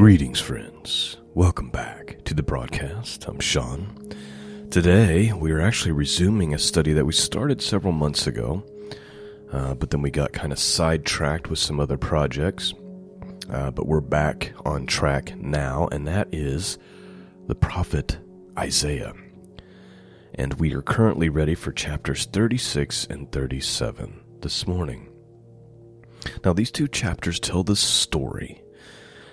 Greetings, friends. Welcome back to the broadcast. I'm Shawn. Today, we are actually resuming a study that we started several months ago, but then we got kind of sidetracked with some other projects. But we're back on track now, and that is the prophet Isaiah. And we are currently ready for chapters 36 and 37 this morning. Now, these two chapters tell the story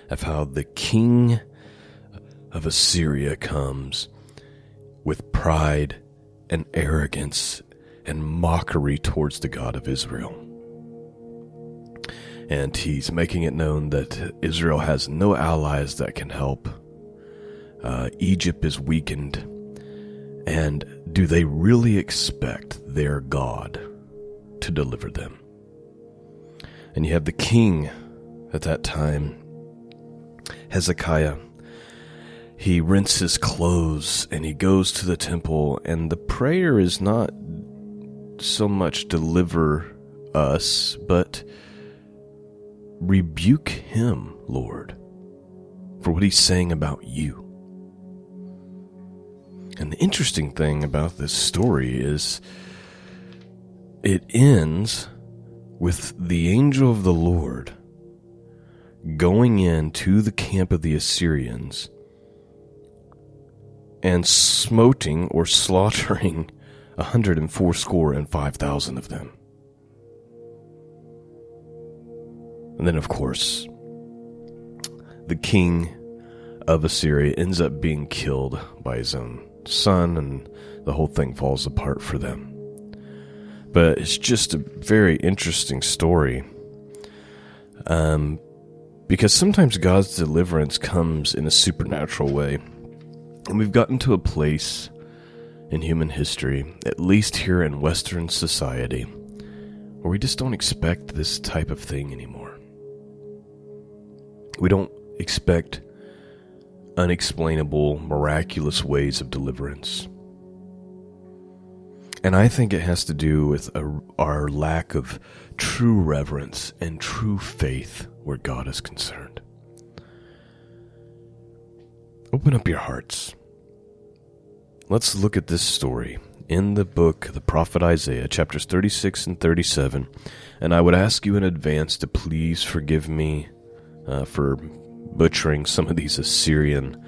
of how the king of Assyria comes with pride and arrogance and mockery towards the God of Israel. And he's making it known that Israel has no allies that can help. Egypt is weakened. And do they really expect their God to deliver them? And you have the king at that time, Hezekiah. He rents his clothes and he goes to the temple, and the prayer is not so much deliver us, but rebuke him, Lord, for what he's saying about you. And the interesting thing about this story is it ends with the angel of the Lord going into the camp of the Assyrians and smoting or slaughtering 185,000 of them. And then, of course, the king of Assyria ends up being killed by his own son, and the whole thing falls apart for them. But it's just a very interesting story. Because sometimes God's deliverance comes in a supernatural way. And we've gotten to a place in human history, at least here in Western society, where we just don't expect this type of thing anymore. We don't expect unexplainable, miraculous ways of deliverance. And I think it has to do with our lack of true reverence and true faith where God is concerned. Open up your hearts. Let's look at this story in the book, the prophet Isaiah, chapters 36 and 37. And I would ask you in advance to please forgive me for butchering some of these Assyrian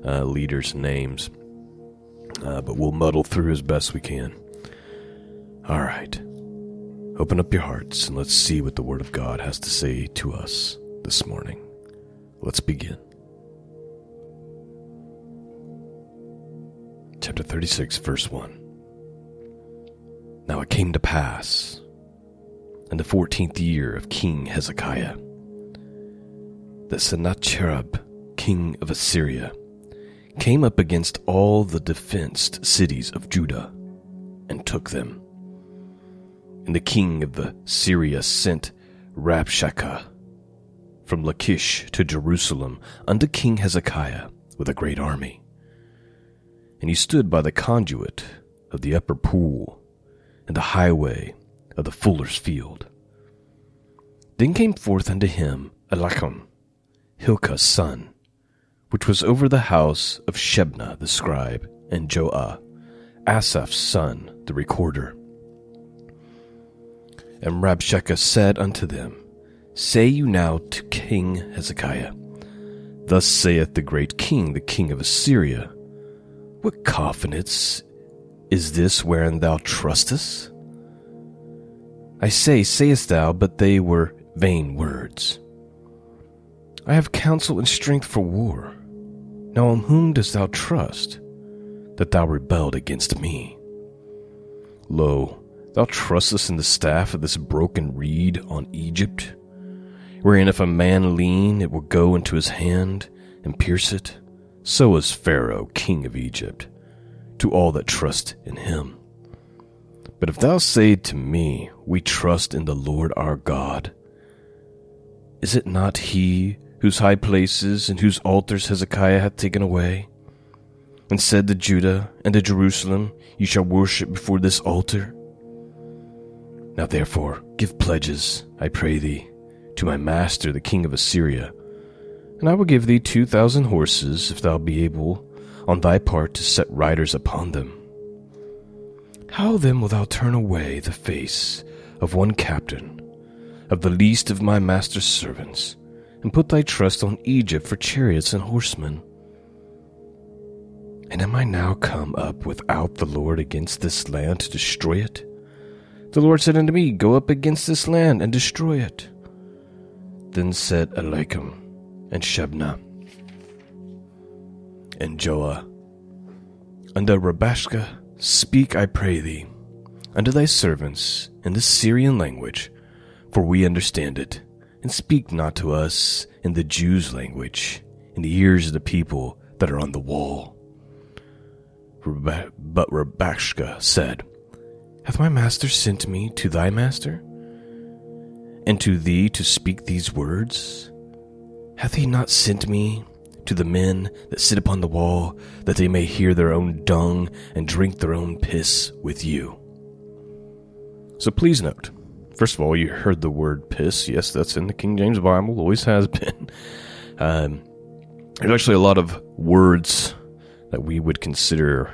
leaders' names. But we'll muddle through as best we can. All right. Open up your hearts and let's see what the Word of God has to say to us this morning. Let's begin. Chapter 36, verse 1. Now it came to pass, in the 14th year of King Hezekiah, that Sennacherib, king of Assyria, came up against all the defenced cities of Judah and took them. And the king of Syria sent Rabshakeh from Lachish to Jerusalem unto King Hezekiah with a great army. And he stood by the conduit of the upper pool and the highway of the fuller's field. Then came forth unto him Eliakim, Hilkiah's son, which was over the house of Shebna the scribe, and Joah, Asaph's son, the recorder. And Rabshakeh said unto them, Say you now to King Hezekiah, Thus saith the great king, the king of Assyria, What confidence is this wherein thou trustest? I say, sayest thou, but they were vain words. I have counsel and strength for war. Now on whom dost thou trust, that thou rebelled against me? Lo, thou trustest in the staff of this broken reed on Egypt, wherein if a man lean, it will go into his hand and pierce it. So is Pharaoh, king of Egypt, to all that trust in him. But if thou say to me, We trust in the Lord our God, is it not he whose high places and whose altars Hezekiah hath taken away, and said to Judah and to Jerusalem, Ye shall worship before this altar? Now therefore give pledges, I pray thee, to my master the king of Assyria, And I will give thee 2,000 horses, if thou be able on thy part to set riders upon them. How then wilt thou turn away the face of one captain, of the least of my master's servants, and put thy trust on Egypt for chariots and horsemen? And am I now come up without the Lord against this land to destroy it? The Lord said unto me, Go up against this land and destroy it. Then said Eliakim and Shebna and Joah unto Rabashakeh, Speak, I pray thee, unto thy servants in the Syrian language, for we understand it, and speak not to us in the Jews' language, in the ears of the people that are on the wall. But Rabashakeh said, Hath my master sent me to thy master, and to thee to speak these words? Hath he not sent me to the men that sit upon the wall, that they may hear their own dung and drink their own piss with you? So please note, first of all, you heard the word piss. Yes, that's in the King James Bible, always has been. There's actually a lot of words that we would consider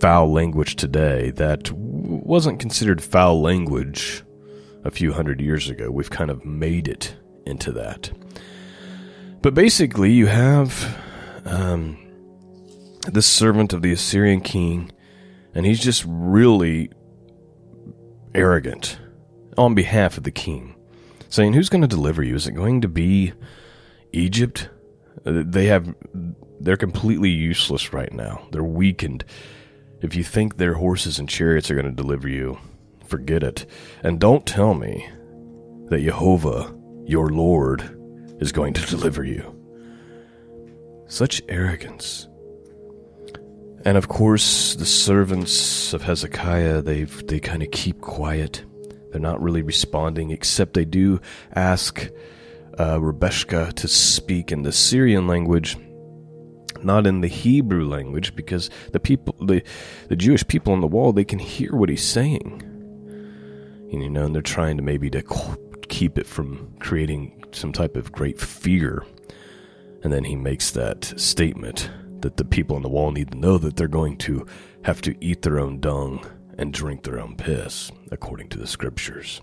foul language today that wasn't considered foul language a few hundred years ago. We've kind of made it into that. But basically, you have this servant of the Assyrian king, and he's just really arrogant on behalf of the king, saying, who's going to deliver you? Is it going to be Egypt? They're completely useless right now. They're weakened. If you think their horses and chariots are going to deliver you, forget it. And don't tell me that Jehovah, your Lord, is going to deliver you. Such arrogance. And of course, the servants of Hezekiah, they kind of keep quiet. They're not really responding, except they do ask Rabashakeh to speak in the Syrian language, not in the Hebrew language, because the Jewish people on the wall, they can hear what he's saying. And they're trying to maybe to keep it from creating some type of great fear. And then he makes that statement that the people on the wall need to know that they're going to have to eat their own dung and drink their own piss, according to the scriptures.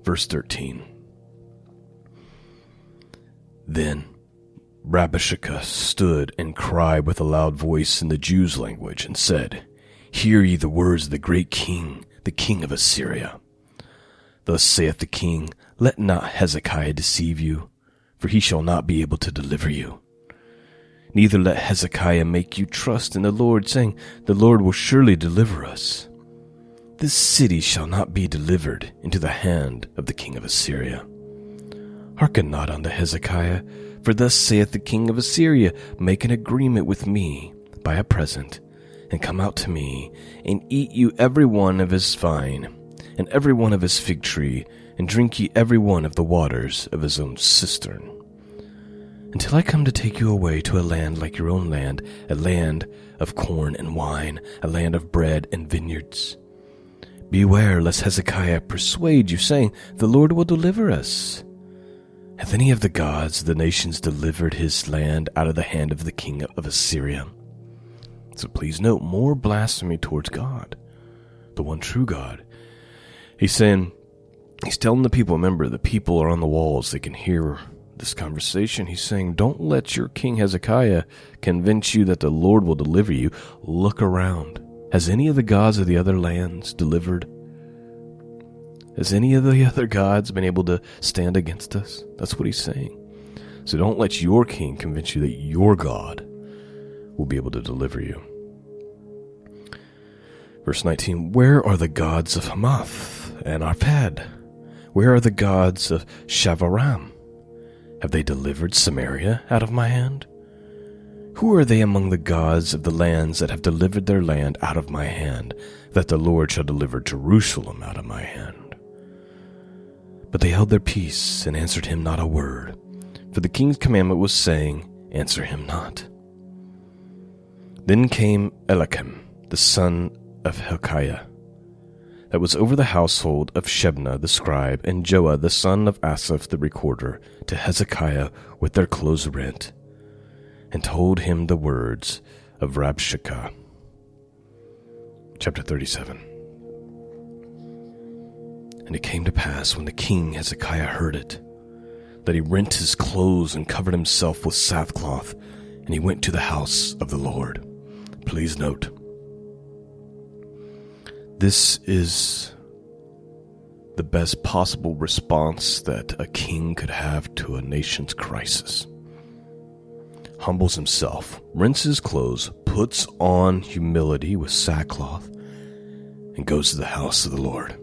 Verse 13. Then Rabashakeh stood and cried with a loud voice in the Jews' language, and said, Hear ye the words of the great king, the king of Assyria. Thus saith the king, Let not Hezekiah deceive you, for he shall not be able to deliver you. Neither let Hezekiah make you trust in the Lord, saying, The Lord will surely deliver us. This city shall not be delivered into the hand of the king of Assyria. Hearken not unto Hezekiah, for thus saith the king of Assyria, Make an agreement with me by a present, and come out to me, and eat you every one of his vine, and every one of his fig tree, and drink ye every one of the waters of his own cistern, until I come to take you away to a land like your own land, a land of corn and wine, a land of bread and vineyards. Beware lest Hezekiah persuade you, saying, The Lord will deliver us. Hath any of the gods of the nations delivered his land out of the hand of the king of Assyria? So please note, more blasphemy towards God, the one true God. He's telling the people, remember, the people are on the walls, they can hear this conversation. He's saying, don't let your king Hezekiah convince you that the Lord will deliver you. Look around. Has any of the gods of the other lands delivered? Has any of the other gods been able to stand against us? That's what he's saying. So don't let your king convince you that your God will be able to deliver you. Verse 19, Where are the gods of Hamath and Arpad? Where are the gods of Shavaram? Have they delivered Samaria out of my hand? Who are they among the gods of the lands that have delivered their land out of my hand, that the Lord shall deliver Jerusalem out of my hand? But they held their peace, and answered him not a word, for the king's commandment was saying, Answer him not. Then came Eliakim, the son of Hilkiah, that was over the household of Shebna the scribe and Joah the son of Asaph the recorder to Hezekiah with their clothes rent, and told him the words of Rabshakeh. Chapter 37. And it came to pass, when the king Hezekiah heard it, that he rent his clothes and covered himself with sackcloth, and he went to the house of the Lord. Please note, this is the best possible response that a king could have to a nation's crisis. Humbles himself, rents his clothes, puts on humility with sackcloth, and goes to the house of the Lord.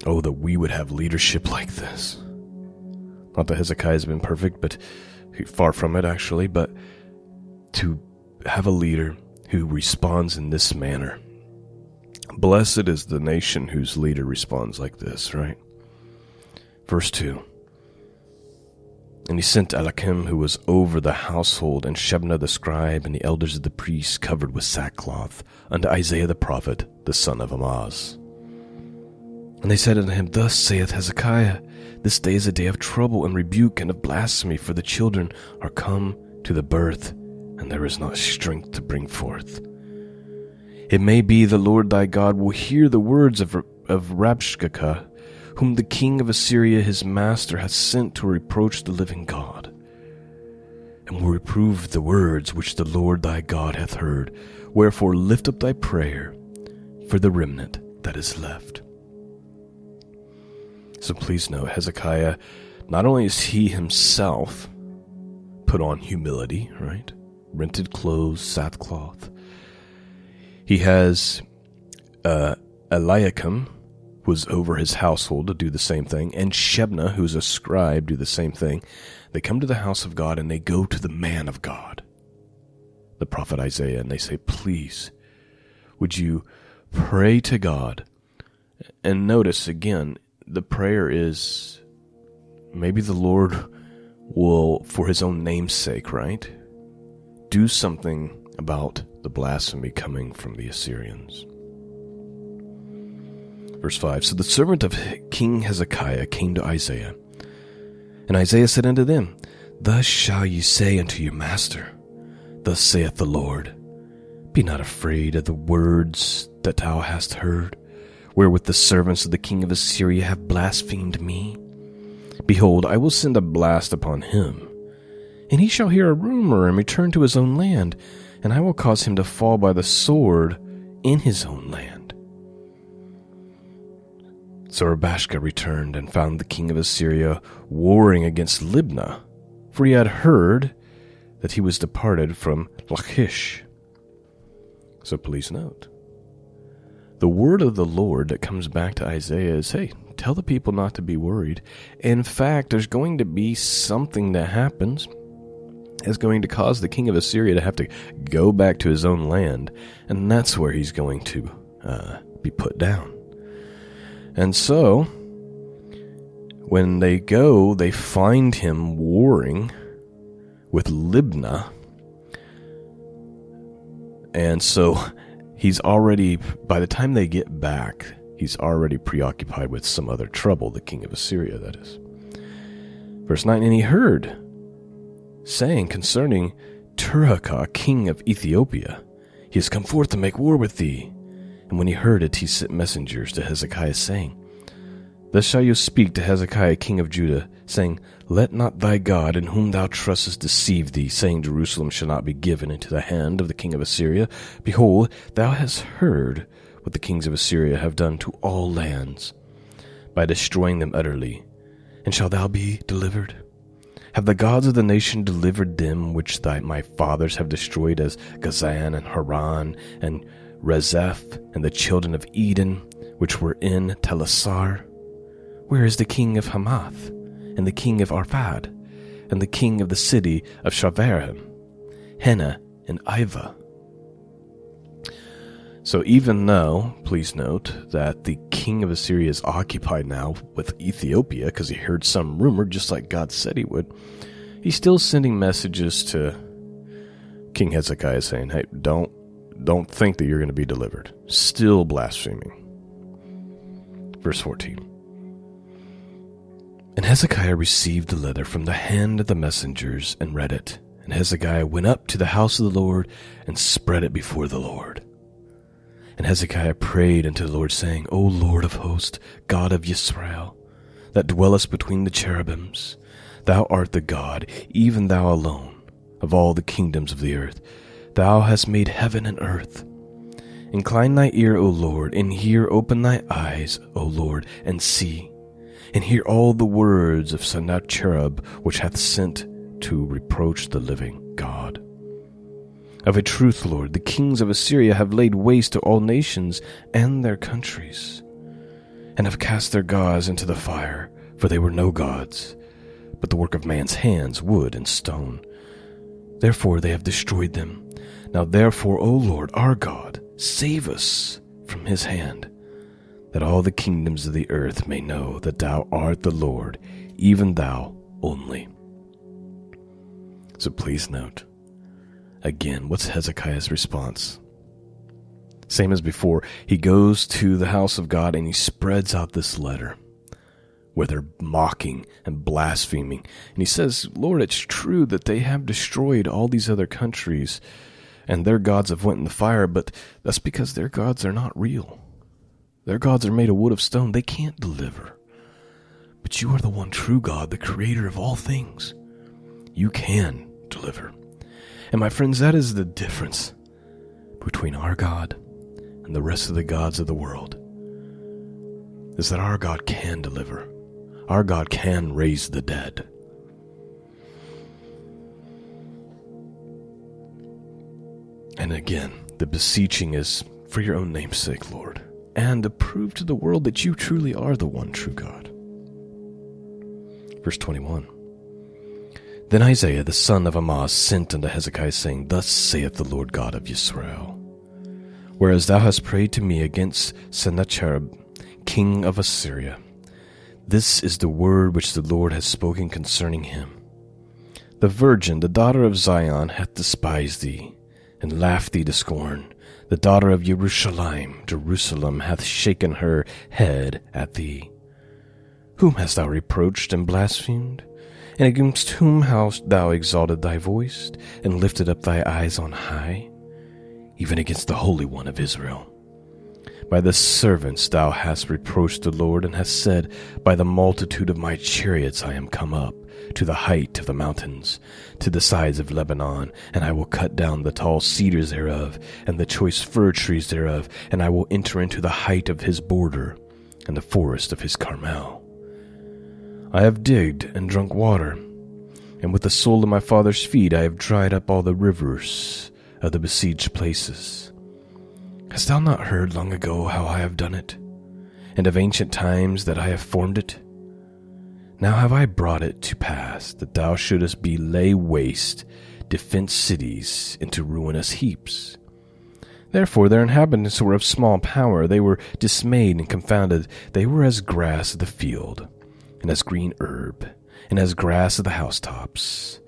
Oh, that we would have leadership like this. Not that Hezekiah has been perfect, but far from it, actually, but to have a leader who responds in this manner. Blessed is the nation whose leader responds like this, right? Verse 2. And he sent Eliakim, who was over the household, and Shebna the scribe, and the elders of the priests covered with sackcloth, unto Isaiah the prophet, the son of Amoz. And they said unto him, Thus saith Hezekiah, This day is a day of trouble and rebuke and of blasphemy, for the children are come to the birth, and there is not strength to bring forth. It may be the Lord thy God will hear the words of Rabshakeh, whom the king of Assyria his master hath sent to reproach the living God, and will reprove the words which the Lord thy God hath heard. Wherefore lift up thy prayer for the remnant that is left. So please know, Hezekiah, not only is he himself put on humility, right? Rented clothes, sackcloth. He has Eliakim, who's over his household, to do the same thing, and Shebna, who's a scribe, do the same thing. They come to the house of God, and they go to the man of God, the prophet Isaiah, and they say, Please, would you pray to God? And notice, again, the prayer is, maybe the Lord will, for his own name's sake, right, do something about the blasphemy coming from the Assyrians. Verse 5, So the servant of King Hezekiah came to Isaiah, and Isaiah said unto them, Thus shall ye say unto your master, Thus saith the Lord, Be not afraid of the words that thou hast heard, wherewith the servants of the king of Assyria have blasphemed me. Behold, I will send a blast upon him, and he shall hear a rumor and return to his own land, and I will cause him to fall by the sword in his own land. So Rabshakeh returned and found the king of Assyria warring against Libnah, for he had heard that he was departed from Lachish. So please note, the word of the Lord that comes back to Isaiah is, hey, tell the people not to be worried. In fact, there's going to be something that happens that's going to cause the king of Assyria to have to go back to his own land, and that's where he's going to be put down. And so, when they go, they find him warring with Libnah, and so he's already, by the time they get back, he's already preoccupied with some other trouble, the king of Assyria, that is. Verse 9, And he heard, saying concerning Tirhakah, king of Ethiopia, He has come forth to make war with thee. And when he heard it, he sent messengers to Hezekiah, saying, Thus shall you speak to Hezekiah, king of Judah, saying, Let not thy God, in whom thou trustest, deceive thee, saying, Jerusalem shall not be given into the hand of the king of Assyria. Behold, thou hast heard what the kings of Assyria have done to all lands, by destroying them utterly. And shall thou be delivered? Have the gods of the nation delivered them which my fathers have destroyed, as Gazan and Haran and Rezeph and the children of Eden, which were in Telassar? Where is the king of Hamath, and the king of Arpad, and the king of the city of Shavarayim, Hena and Iva? So even though, please note, that the king of Assyria is occupied now with Ethiopia, because he heard some rumor, just like God said he would, he's still sending messages to King Hezekiah saying, hey, don't don't think that you're going to be delivered. Still blaspheming. Verse 14. And Hezekiah received the letter from the hand of the messengers and read it. And Hezekiah went up to the house of the Lord and spread it before the Lord. And Hezekiah prayed unto the Lord, saying, O Lord of hosts, God of Yisrael, that dwellest between the cherubims, thou art the God, even thou alone, of all the kingdoms of the earth. Thou hast made heaven and earth. Incline thy ear, O Lord, and hear, open thy eyes, O Lord, and see, and hear all the words of Sennacherib, which hath sent to reproach the living God. Of a truth, Lord, the kings of Assyria have laid waste to all nations and their countries, and have cast their gods into the fire, for they were no gods, but the work of man's hands, wood and stone. Therefore they have destroyed them. Now therefore, O Lord, our God, save us from his hand, that all the kingdoms of the earth may know that thou art the Lord, even thou only. So please note, again, what's Hezekiah's response? Same as before, he goes to the house of God and he spreads out this letter where they're mocking and blaspheming. And he says, Lord, it's true that they have destroyed all these other countries and their gods have went in the fire, but that's because their gods are not real. Their gods are made of wood of stone. They can't deliver. But you are the one true God, the creator of all things. You can deliver. And my friends, that is the difference between our God and the rest of the gods of the world, is that our God can deliver. Our God can raise the dead. And again, the beseeching is for your own name's sake, Lord, and to prove to the world that you truly are the one true God. Verse 21. Then Isaiah the son of Amoz sent unto Hezekiah, saying, Thus saith the Lord God of Yisrael, whereas thou hast prayed to me against Sennacherib, king of Assyria, this is the word which the Lord has spoken concerning him. The virgin, the daughter of Zion, hath despised thee, and laughed thee to scorn. The daughter of Jerusalem hath shaken her head at thee. Whom hast thou reproached and blasphemed? And against whom hast thou exalted thy voice, and lifted up thy eyes on high? Even against the Holy One of Israel. By the servants thou hast reproached the Lord, and hast said, By the multitude of my chariots I am come up, to the height of the mountains, to the sides of Lebanon, and I will cut down the tall cedars thereof, and the choice fir trees thereof, and I will enter into the height of his border, and the forest of his Carmel. I have digged and drunk water, and with the sole of my father's feet I have dried up all the rivers of the besieged places. Hast thou not heard long ago how I have done it, and of ancient times that I have formed it? Now have I brought it to pass that thou shouldest be lay waste defenced cities into ruinous heaps. Therefore their inhabitants were of small power, they were dismayed and confounded, they were as grass of the field, and as green herb, and as grass of the housetops,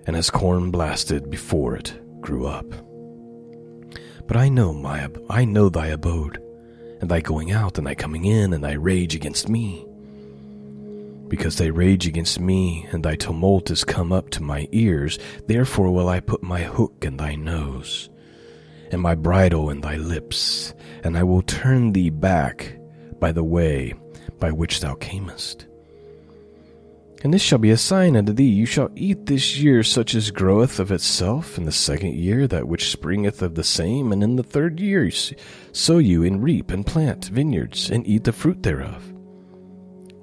and as corn blasted before it grew up. But I know thy abode, and thy going out, and thy coming in, and thy rage against me. Because thy rage against me, and thy tumult is come up to my ears, therefore will I put my hook in thy nose, and my bridle in thy lips, and I will turn thee back by the way by which thou camest. And this shall be a sign unto thee, you shall eat this year such as groweth of itself, in the second year that which springeth of the same, and in the third year sow you and reap and plant vineyards, and eat the fruit thereof.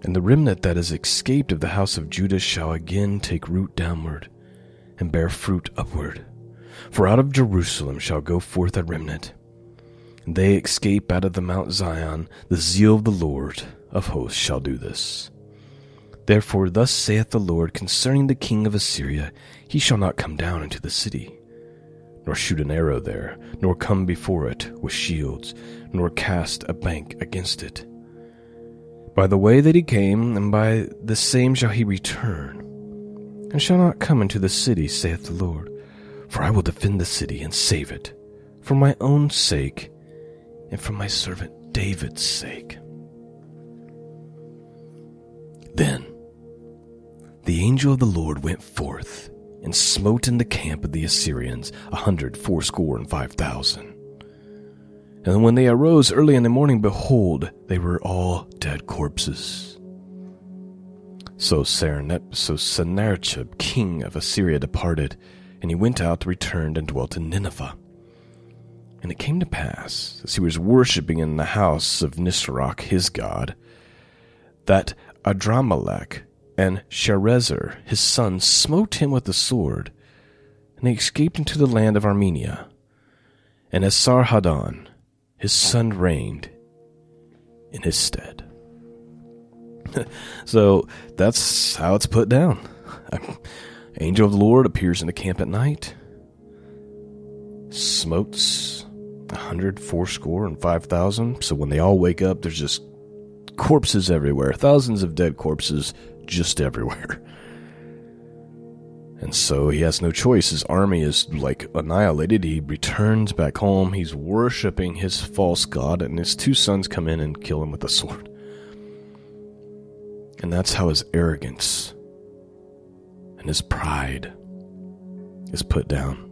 And the remnant that is escaped of the house of Judah shall again take root downward, and bear fruit upward. For out of Jerusalem shall go forth a remnant, and they escape out of the Mount Zion. The zeal of the Lord of hosts shall do this. Therefore thus saith the Lord concerning the king of Assyria, he shall not come down into the city, nor shoot an arrow there, nor come before it with shields, nor cast a bank against it. By the way that he came, and by the same shall he return, and shall not come into the city, saith the Lord. For I will defend the city and save it. For for my own sake and for my servant David's sake. Then the angel of the Lord went forth and smote in the camp of the Assyrians 185,000. And when they arose early in the morning, behold, they were all dead corpses. So Sennacherib, king of Assyria, departed, and he went out, returned, and dwelt in Nineveh. And it came to pass, as he was worshipping in the house of Nisroch his god, that Adramelech and Sharezer his son smote him with the sword, and he escaped into the land of Armenia. And Esarhaddon his son reigned in his stead. So that's how it's put down. Angel of the Lord appears in the camp at night, smotes 185,000. So when they all wake up, there's just corpses everywhere, thousands of dead corpses just everywhere. And so he has no choice. His army is annihilated. He returns back home. He's worshiping his false god, and his two sons come in and kill him with a sword. And that's how his arrogance and his pride is put down.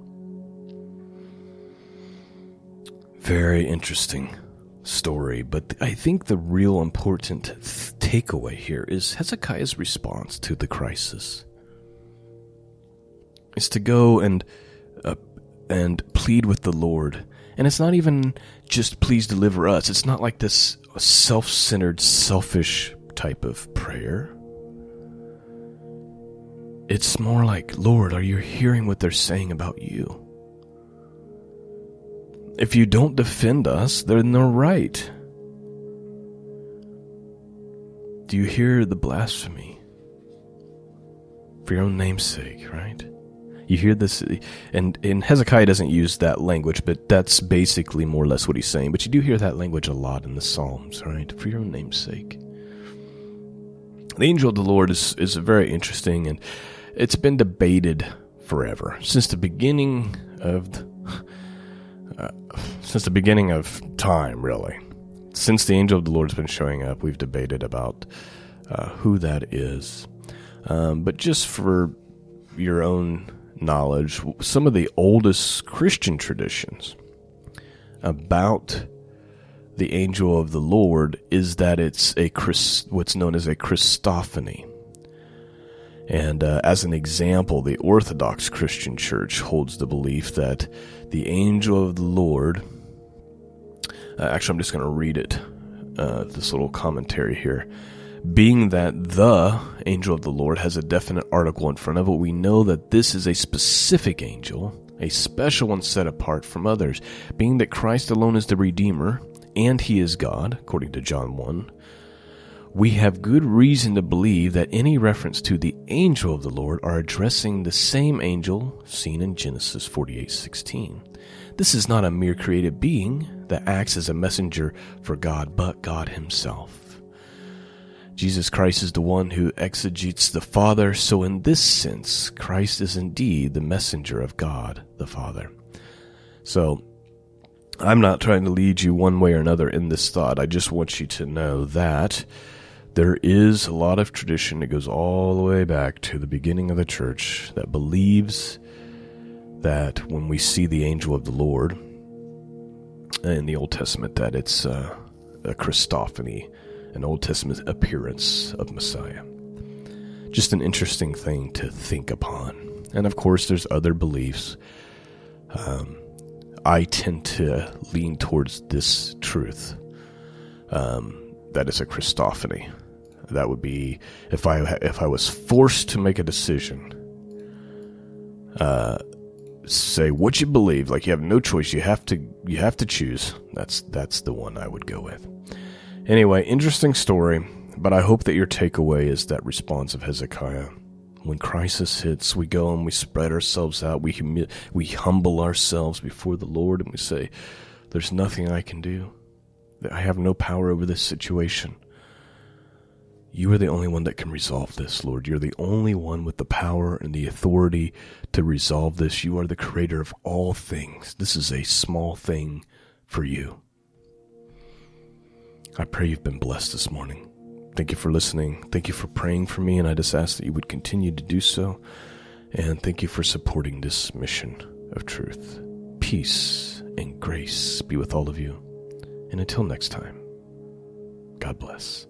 Very interesting story, but I think the real important takeaway here is Hezekiah's response to the crisis. Is to go and plead with the Lord. And it's not even just please deliver us. It's not like this self-centered, selfish type of prayer. It's more like, Lord, are you hearing what they're saying about you? If you don't defend us, then they're right. Do you hear the blasphemy? For your own name's sake, right? You hear this, and Hezekiah doesn't use that language, but that's basically more or less what he's saying. But you do hear that language a lot in the Psalms, right? For your own name's sake. The angel of the Lord is very interesting, and it's been debated forever, since the beginning of time, really. Since the angel of the Lord has been showing up, we've debated about who that is. But just for your own knowledge, some of the oldest Christian traditions about the angel of the Lord is that it's what's known as a Christophany. And as an example, the Orthodox Christian Church holds the belief that the angel of the Lord, actually I'm just going to read it, this little commentary here. Being that the angel of the Lord has a definite article in front of it, we know that this is a specific angel, a special one set apart from others. Being that Christ alone is the Redeemer, and he is God, according to John 1, we have good reason to believe that any reference to the angel of the Lord are addressing the same angel seen in Genesis 48:16. This is not a mere created being that acts as a messenger for God, but God himself. Jesus Christ is the one who exegetes the Father, so in this sense, Christ is indeed the messenger of God the Father. So, I'm not trying to lead you one way or another in this thought. I just want you to know that there is a lot of tradition that goes all the way back to the beginning of the church that believes that when we see the angel of the Lord in the Old Testament, that it's a Christophany, an Old Testament appearance of Messiah. Just an interesting thing to think upon. And of course, there's other beliefs. I tend to lean towards this truth. That is a Christophany. That would be if I was forced to make a decision. Say what you believe. Like you have no choice. You have to choose. That's the one I would go with. Anyway, interesting story. But I hope that your takeaway is that response of Hezekiah. When crisis hits, we go and we spread ourselves out. We humble ourselves before the Lord, and we say, "There's nothing I can do. I have no power over this situation. You are the only one that can resolve this, Lord. You're the only one with the power and the authority to resolve this. You are the creator of all things. This is a small thing for you. I pray you've been blessed this morning. Thank you for listening. Thank you for praying for me, and I just ask that you would continue to do so. And thank you for supporting this mission of truth. Peace and grace be with all of you. And until next time, God bless.